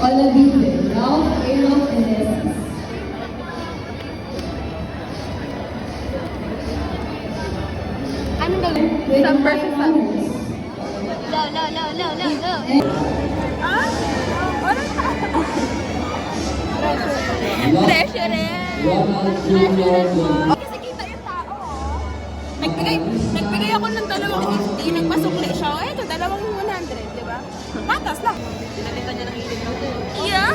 Olivia, Ralph, Aaron, and Nessie. Anong gawin? Some perfect family. No. Ah? Ano ka? Treasure eh. Kasi kita yung tao. Nagbigay ako ng 250, nagpasukli siya. Ito, 2,100, di ba? Patas lang. Pinalitan niya ng hilig mo. Yeah.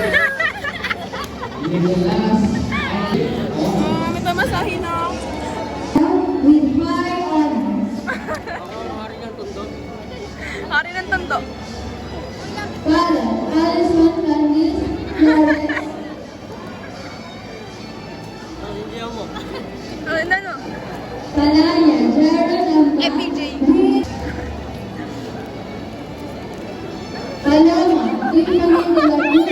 May pamasahin na. With high honors. Hari ng tondo. Father, Alison Candice, Florence. Ano? Panaya, Jared, and FPJ. Paloma, Tiffany de la Cruz.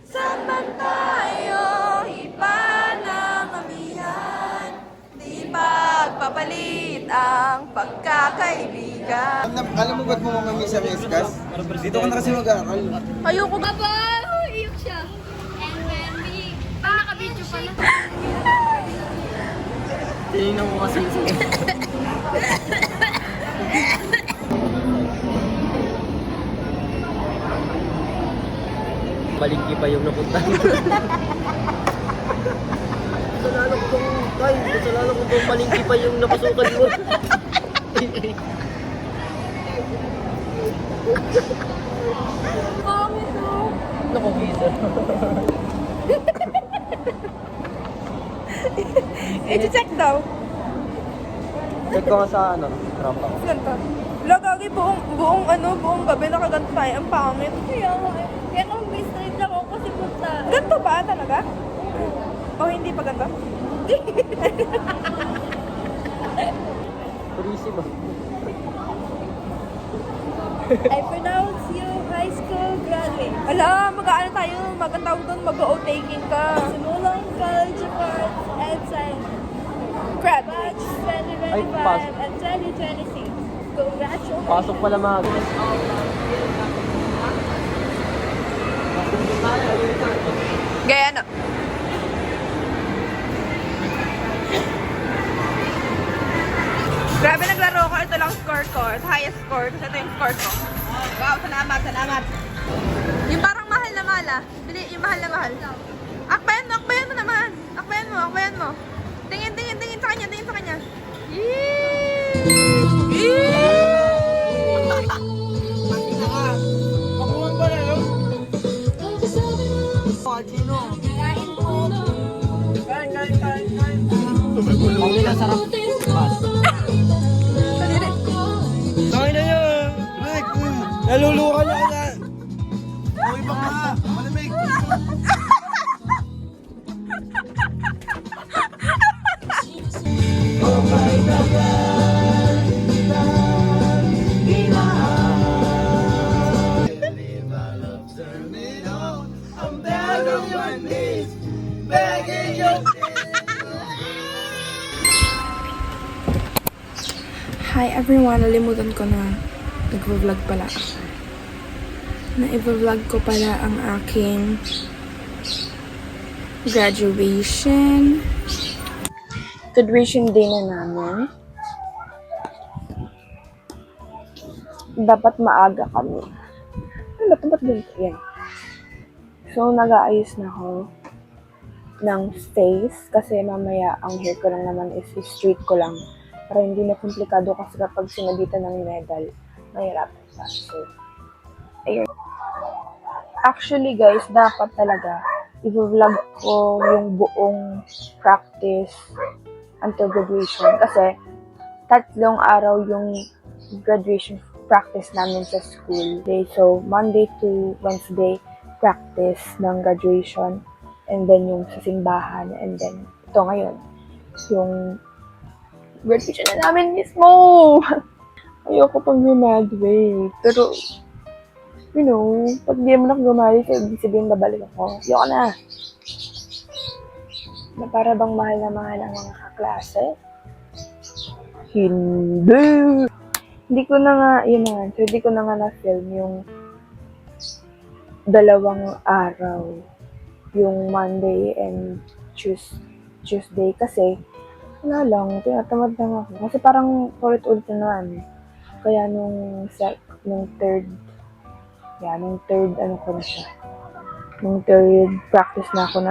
Saan tayo iba ng kamihan? Di pagpapalit ang pagkakaibigan. Alam mo ba't mo mamami sa Mescas? Dito ka na kasi mag-aaral. Ayoko ba? Aba, iyok siya. And when we, nakaka-video pa na. Tinignan mo kasi Baligki pa yung napunta. Kasalanan ko itong, Tay, kasalanan ko itong malingki pa yung napasukan mo. Naku, visa. I-check daw. Check ko nga sa tropa ko. Ganito. Lagagi buong gabi nakaganto tayo. Ang pangit. Kaya nung straight lang ako kasi punta. Ganto ba talaga? O hindi pa ganto? Turisi ba? I pronounce you high school graduate. Ala, mag-ano tayo? Magandang doon, mag-o-taking ka. Simulang College of Arts and Science. Graduate. Batch 2025 pasok. and 2026. Congratulations. Pasok pala mga. Gaya na. Grabe naglaro ko. Ito lang score ko. Ito highest score. Kasi ito yung score ko. Wow, salamat. Yung parang mahal na mahal ah. Bili, yung mahal na mahal. Akbayan mo naman. Akbayan mo. Tingin sa kanya. Tangin na yan! Rick! Naluluka na ka na! Okay pa ka! Malamig! Hi everyone! Nalimutan ko na nag-vlog pala ako. Na-vlog ko pala ang aking graduation day na namin. Dapat maaga kami. Dapat ganito yan. So, nag-aayos na ako ng face kasi mamaya ang hair ko lang naman is straight ko lang. Para hindi na komplikado kasi kapag sinabitan ng medal, mahirapan pa. So, ayun. Actually guys, dapat talaga i-vlog ko yung buong practice until graduation. Kasi 3 araw yung graduation practice namin sa school. So, Monday to Wednesday, practice ng graduation. And then yung sa simbahan. And then, ito ngayon, yung graduation na namin mismo. Ayoko pang graduate. Pero, you know, pag di mo na graduate, ibig sabihin babalik ako. Ayoko na. Na para bang mahal na mahal ang mga kaklase? Hindi. Hindi ko na nga, yun na nga, so hindi ko na nga na-film yung 2 araw. Yung Monday and Tuesday kasi wala lang, tinatamad lang ako. Kasi parang ulit-ulit na naman. Kaya nung third ano ko na siya. Nung third practice na ako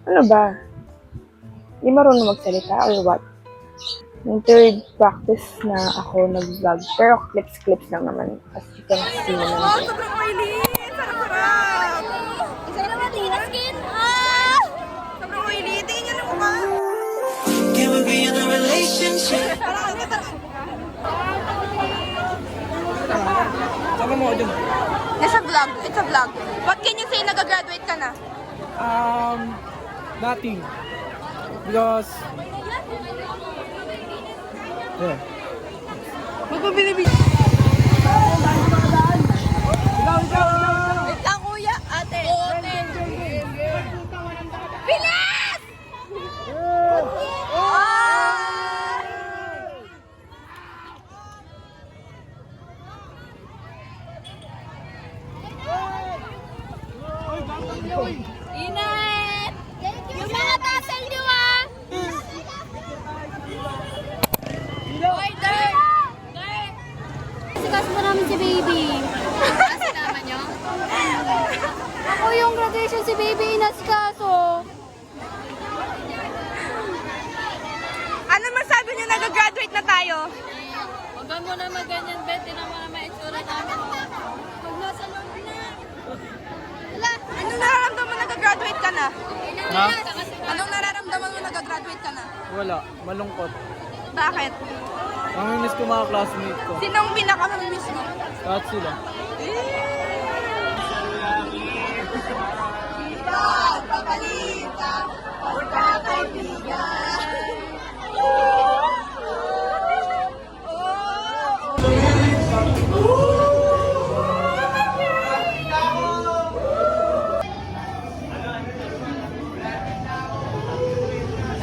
ano ba? Hindi marunong magsalita or what? Nung third practice na ako nag-vlog. Pero clips lang naman. As you can see naman. Sobrang oily! Sarap-sarap! Isa naman tira skin. Sobrang oily! Tingin niyo ng mukha! Can we be in a relationship? Sama mo ako dyan. It's a vlog. What can you say nag-graduate ka na? Nothing. Because... Yeah. Magpabilibig. Wait lang kuya, ate. Bilis! Init! Yung mga tassel nyo ah! Order! Sikas mo namin si baby. Sinama nyo? Ako yung graduation si baby inasikaso. Ano masabi niyo nag-graduate na tayo? Huwag mo na maganyan, Bet. Tinan mo na maitsura namin. Huwag nasa loob na. Wala. Anong nararamdaman mo nag-graduate ka na? Ha? Anong nararamdaman mo nag-graduate ka na? Wala. Malungkot. Bakit? Mamimiss ko mga classmate ko. Sinong pinaka-miss mo? Lahat sila.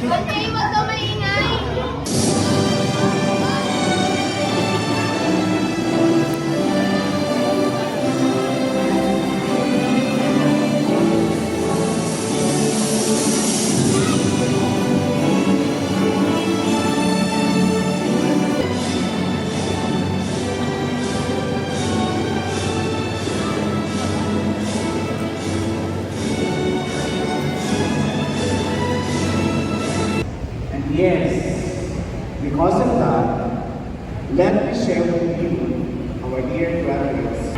Okay, wag daw maingay. And yes, because of that, let me share with you our dear graduates.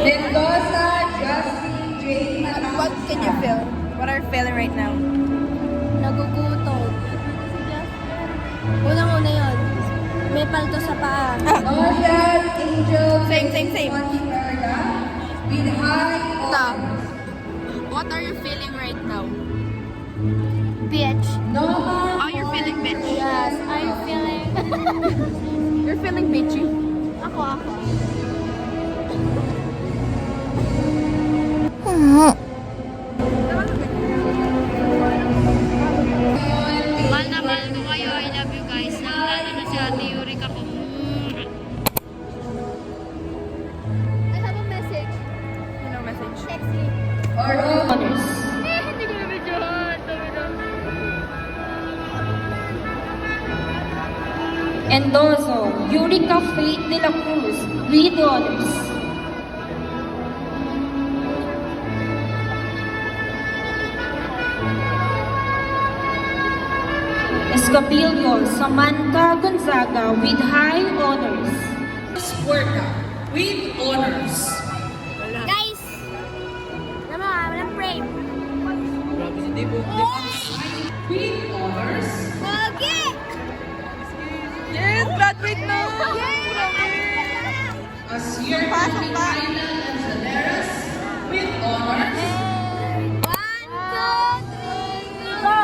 Mendoza, Justin, Jane. What can you feel? What are you feeling right now? Nagugutom. Unang-una yun. May palto sa paa. Same. Stop. What are you feeling right now? Bitch. Oh, you're feeling bitch. Yes, I'm feeling... You're feeling bitchy. Ako. Mahal na mahal ko kayo. I love you guys. Lalo na si Ate Yurika ko. I have a message. Ano message? Sexy. Honors. Hindi ko na-videohan. Endozo, Yurika Faith de la Cruz, with honors. Escapilio, Samantha Gonzaga, with high honors. Puerta with honors. Guys! Walang frame. Grabe si Dibo. With honors. Pogi! Yes, graduate na! As year Pasok pa! Island and Saleras with honors. 1, 2, 3, go!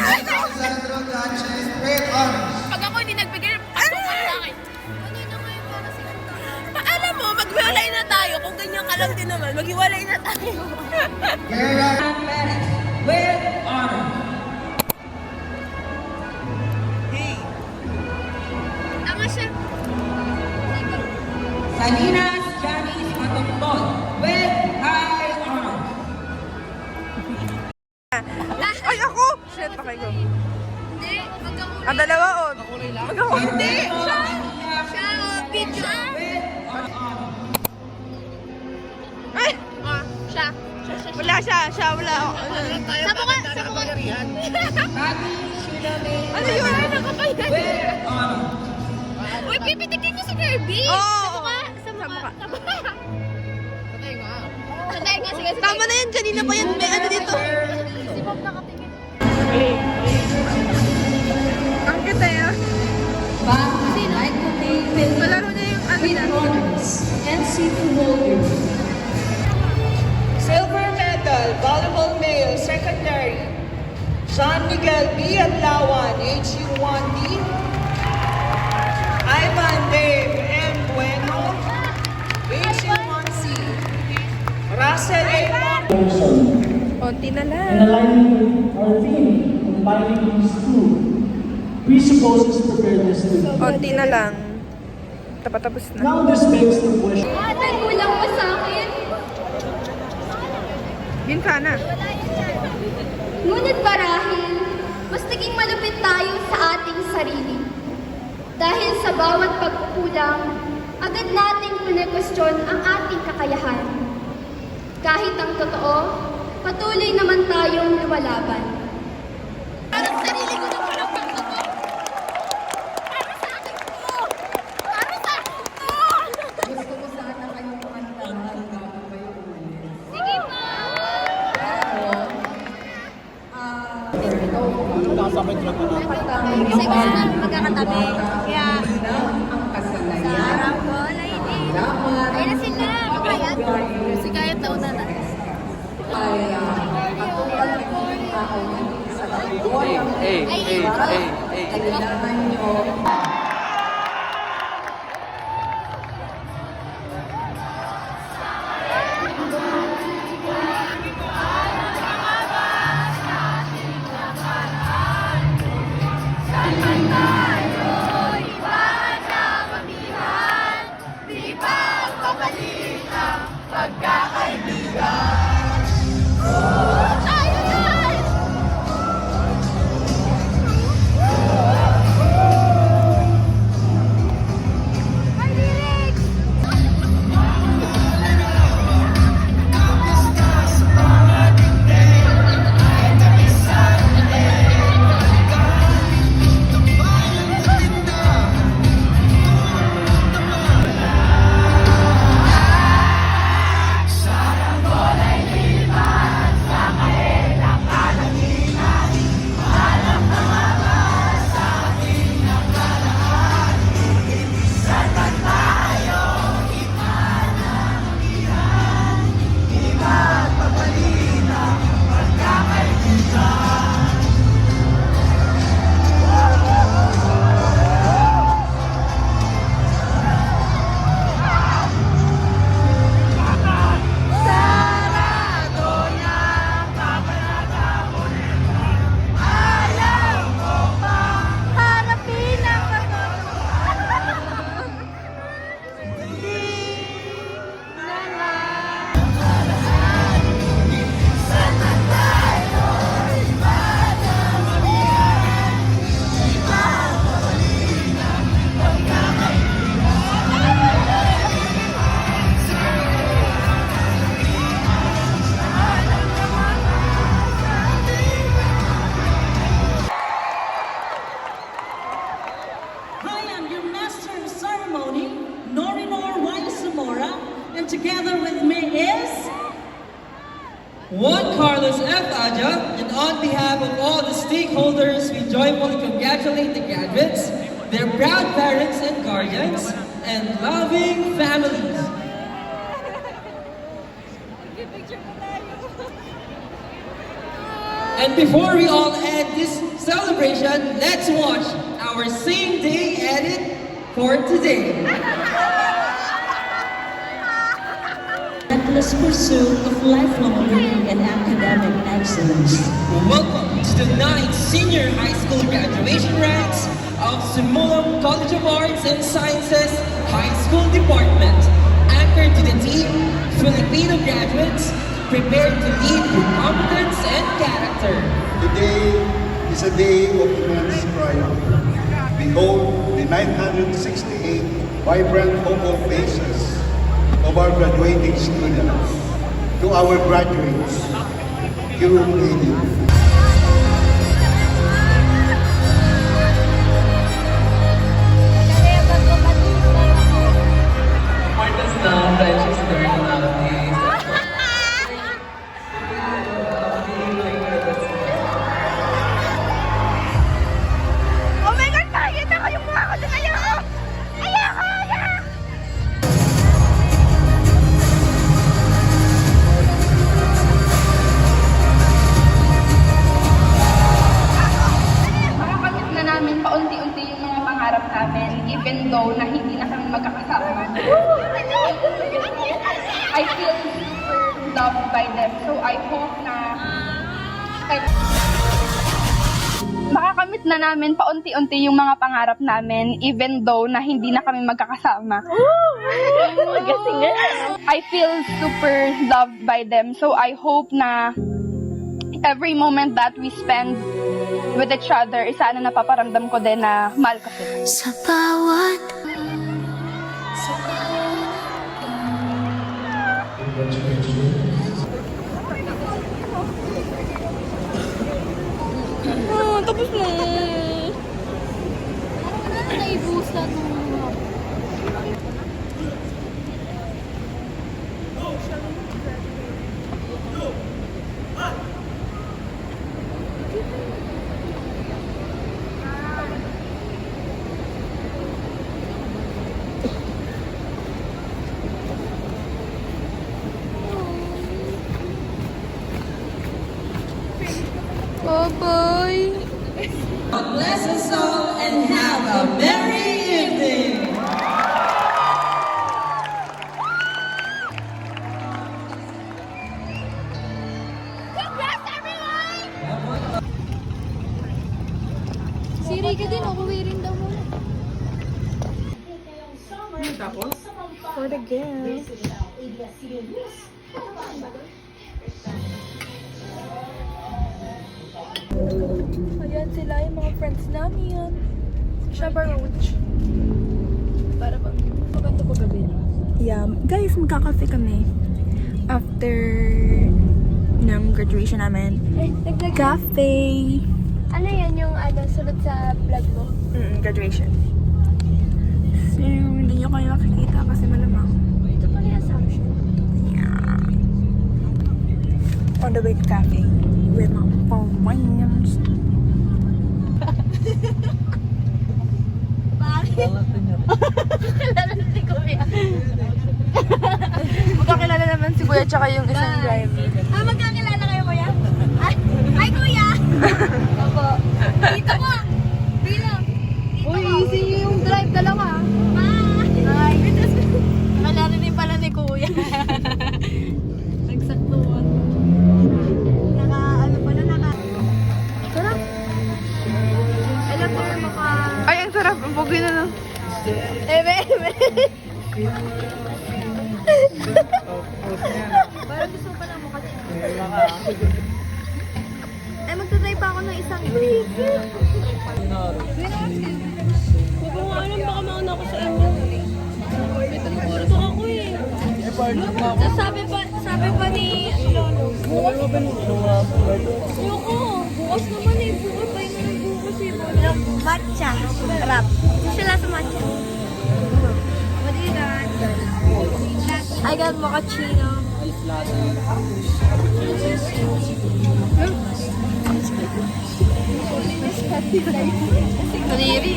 Alexandro Duchess with honors. Pag ako hindi nagbigay, pasok ka sa akin. Paano mo, mag-realize na tayo kung ganyan ka lang din naman. Maghiwalay na tayo. With honor. Tama siya. Salinas Janice Matuton with high honor. Ay, ako! Shit, okay, go. Hindi, magkakulay. Ang dalawa, oh. Magkakulay. Hindi! Siya, picture. Ay! Siya. Wala siya, wala. Sa mukha, sa mukha. Tabi Shilame Ano yun? with honor. Uy, pipitikin niyo si Kirby. Oo. Sa mukha. Sa mukha. Sa tenga, sige, sige. Tama na yan, kanina pa yan. May ano dito. Si Bob nakatingin. Ang kita yan. Palaro niya yung ano na. Silver medal, volleyball male, secondary. San Miguel B. Atlawan, HU1D. Ivan Dave M. Bueno, HU1C. Russell A. Konti na In lang. aligning with our theme, combining these two presupposes preparedness to Konti na lang. Tapos na. Now this begs the question. Ate, kulang pa sa akin. Yun sana. Ngunit marahil, mas naging malupit tayo sa ating sarili. Dahil sa bawat pagkukulang, agad nating pinakwestiyon ang ating kakayahan. Kahit ang totoo, patuloy naman tayong lumalaban. Parang sarili ko na walang pagtotoo. Para sa akin to! Para sa akin to! Gusto ko sana kayong kumanta bago kayo umalis. Sige po! Kasi gusto na magkakatabi. Kaya, Ang kasanayan, sarap ko, lady. Ayun na sila, papayat. Si Kayat na una na. ay katulad ng mga tao sa loob ng kailangan nyo Juan Carlos F. Aja, and on behalf of all the stakeholders, we joyfully congratulate the graduates, their proud parents and guardians, and loving families. And before we all end this celebration, let's watch our same day edit for today. relentless pursuit of lifelong learning and academic excellence. Welcome to the 9th Senior High School graduation ranks of Simulam College of Arts and Sciences High School Department. Anchored to the team, Filipino graduates prepared to lead with competence and character. Today is a day of immense pride. Behold the 968 vibrant hopeful faces of our graduating students. To our graduates, you made it. Oh my God! Nakikita ko yung mukha ko doon! Ayoko! Ayoko! Makakamit na namin paunti-unti yung mga pangarap namin, even though na hindi na kami magkakasama. I feel super loved by them, so I hope na makakamit na namin paunti-unti yung mga pangarap namin, even though na hindi na kami magkakasama. I feel super loved by them, so I hope na every moment that we spend with each other, sana napaparamdam ko din na mahal ko sila. Sa bawat Tapos na. naibus lahat ng mga Bye-bye. God bless us all and have a merry evening. Congrats, everyone! Si Rika din, uuwi rin daw muna. For the girls. Ayan sila yung mga friends namin. Shabba Roach. Para bang maganda po gabi. Yeah, guys, magkakafe kami. After ng graduation namin. Cafe. Ano yan yung sunod sa vlog mo? Graduation. So, hindi nyo kayo makikita kasi malamang. Ito pala yung assumption. Yeah. On the way to cafe. With my friends. Bakit? Kilala na si Kuya. Magkakilala naman si Kuya tsaka yung isang driver. Magkakilala kayo, Kuya? Ay, Kuya! Opo. Dito ko! Bilang! Uy, easy yung drive dalawa. Bye! Bye! Nakalala din pala ni Kuya. Nagsaktuan. Sarap! Alam po maka... Ay, ang sarap. Ang pogi na lang. Eme! Parang gusto ko pa lang mukha. Ay, magtatry pa ako ng isang brief. Huwag mo alam, baka mauna ako sa inyo. May tanong ako eh. Sabi pa ni Lolo, bukas. Ayoko, bukas naman eh. Bukas pa yun ng bukas eh. Matcha. Sarap. Sila sa matcha. What do you got? I got mochaccino. Kadiri.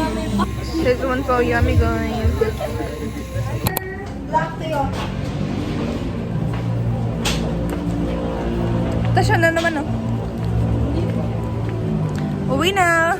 This one's so yummy, guys. Tasya na naman, oh. Uwi na.